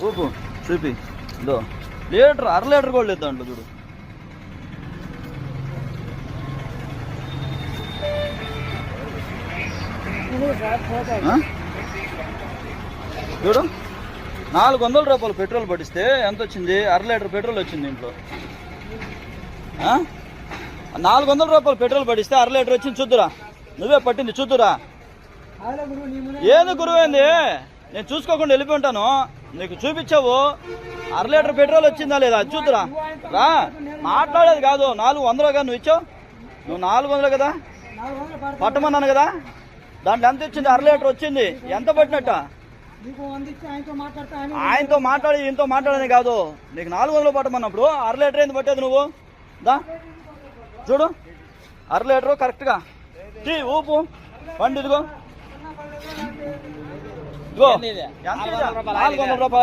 ఊపు చూపి ఇదో లీటర్ 1/2 లీటర్ కూడా లేదు దాంట్లో చూడు. చూడు 400 రూపాయలు పెట్రోల్ పట్టిస్తే ఎంత వచ్చింది? 1/2 లీటర్ పెట్రోల్ వచ్చింది ఇంట్లో. 400 రూపాయలు పెట్రోల్ పట్టిస్తే 1/2 లీటర్ వచ్చింది. చూద్దురా, నువ్వే పట్టింది చూద్దురా. ఏది గురువు ఏంది? నేను చూసుకోకుండా వెళ్ళిపోయి ఉంటాను. నీకు చూపించావు 1/2 లీటర్ పెట్రోల్ వచ్చిందా లేదా చూద్దురా. రా, మాట్లాడేది కాదు. 400 నువ్వు ఇచ్చావు, నువ్వు 400 కదా పట్టమన్నాను కదా. దాంట్లో ఎంత ఇచ్చింది? 1/2 లీటర్ వచ్చింది. ఎంత పట్టినట్ట? ఆయనతో మాట్లాడి ఈయనతో మాట్లాడని కాదు. నీకు 400 పట్టమన్నప్పుడు 1/2 లీటర్ ఏంది పట్టేది నువ్వు? దా చూడు 1/2 లీటరు కరెక్ట్గా ఊపు పండు. ఇదిగో 400 రూపాయలు.